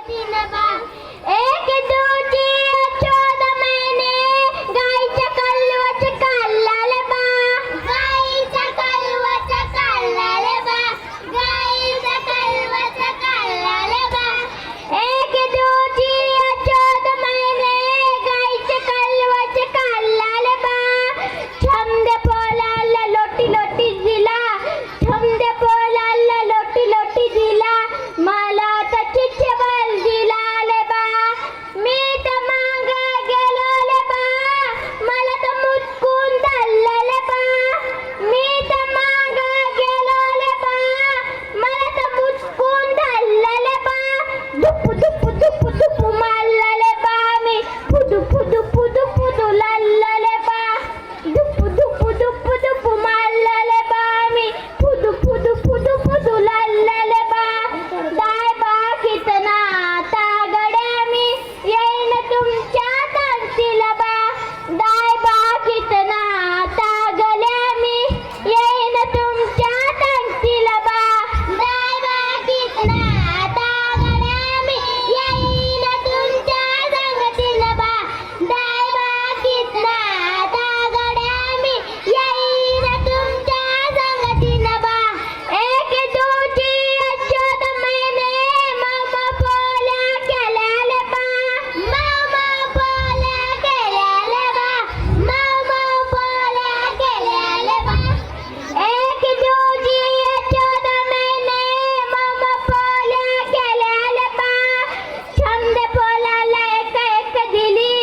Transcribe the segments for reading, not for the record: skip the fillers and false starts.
एक दूजी चौद महिने गाईच्या कल्वच काढलाले बा, गाईच्या कल्वच काढलाले बा, गाईच्या कल्वच काढलाले बा. एक दूजी चौद महिने गाईच्या कल्वच काढलाले बा. छमदे पोलाला लोटी लोटी दिला, छमदे पोलाला लोटी लोटी दिला, मला तर चिचबल दिला ले बा. मी तर माग गेलो ले बा, मला तर मुचकून धरलं ले बा. मी तर माग गेलो ले बा, मला तर मुचकून धरलं ले बा. दुप दुप दुप दुप मारलं ले बा मी, फुदू फुदू फुदू फुदू लालं ले बा. दुप दुप दुप दुप मारलं ले बा मी, फुदू फुदू फुदू फुदू लालं ले बा. दाय बा कितना तागड्या मी येईन तुमच्या तंसीला बा. दाय बा कितना तागड्या मी येईन तुमच्या तंसीला बा. दाय बा कितना तागड्या मी येईन तुमच्या संगतीला बा. दाय बा कितना तागड्या मी येईन तुमच्या संगतीला बा. एक दूजी चौद महिने मामा पोल्या केल्याले बा, मामा पोल्या केल्याले बा, मामा पोल्या केल्याले बा. एक दूजी चौद महिने मामा पोल्या केल्याले बा. छमदे पोलाला एक एक दिली,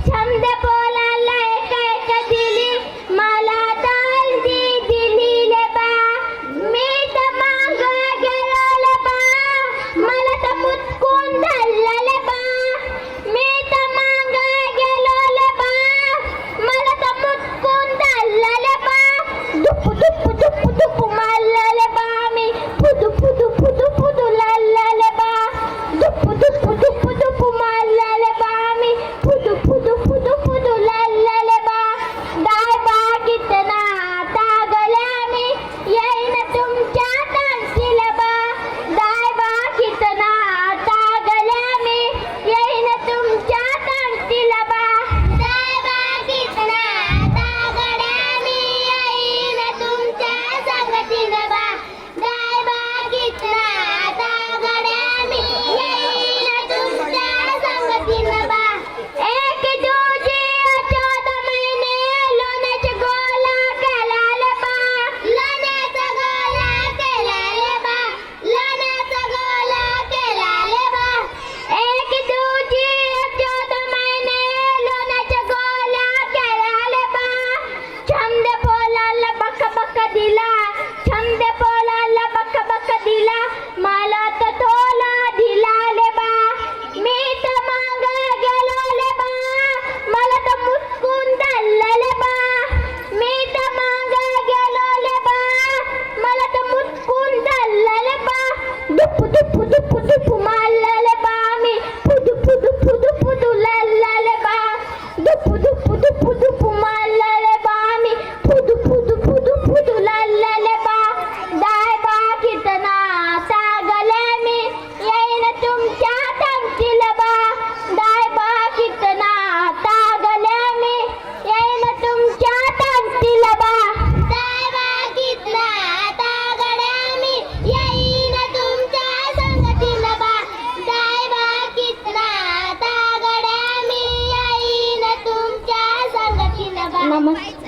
छमदे पोलाला एक एक दिली, मला हल्दी दिली ले बा. मी तर माग गेलो ले बा, मला तर मुचकून धरलं ले बा. मी तर माग गेलो ले बा, मला तर मुचकून धरलं ले बा. दुप दुप दुप दुप मारलं ले बा मी, फुदू फुदू फुदू फुदू लालं ले बा. दुप दुप दुप दुप मारलं ले बा मी, फुदू फुदू फुदू फुदू लालं ले बा. दाय बा कितना तागल्या मी येईन तुमच्या तंसीला बा. दाय बा कितना तागल्या मी येईन तुमच्या तंसीला बा. दाय बा कितना तागड्या मी येईन तुमच्या संगतीला बा. दाय बा कितना तागड्या मी येईन तुमच्या संगतीला बा. एक दूजी चौद महिने लोण्याचे गोला केल्याले बा, लोण्याचा गोला केल्याले बा, लोण्याचा गोला केल्याले बा. एक दूजी चौद महिने लोण्याचे गोला केल्याले बा. छमदे पोलाला बक बक दिला, छमदे पोलाला बक बक दिला, मला तर तोला दिला ले बा. मी तर माग गेलो ले बा, मला तर मुचकून धरलं ले बा. मी तर माग गेलो ले बा, मला तर मुचकून धरलं ले बा. दुप दुप दुप दुप मारलं ले बा मी, फुदू फुदू फुदू फुदू लालं ले बा. दुप दुप दुप दुप मारलं ले बा मी, फुदू फुदू फुदू फुदू लालं ले बा. दाय बा कितना तागल्या मी येईन तुमच्या तंसीला बा. दाय बा कितना तागल्या मी येईन तुमच्या तंसीला बा. दाय बा कितना तागड्या मी येईन तुमच्या संगतीला बा. दाय बा कितना तागड्या मी येईन तुमच्या संगतीला बा. नमस्कार.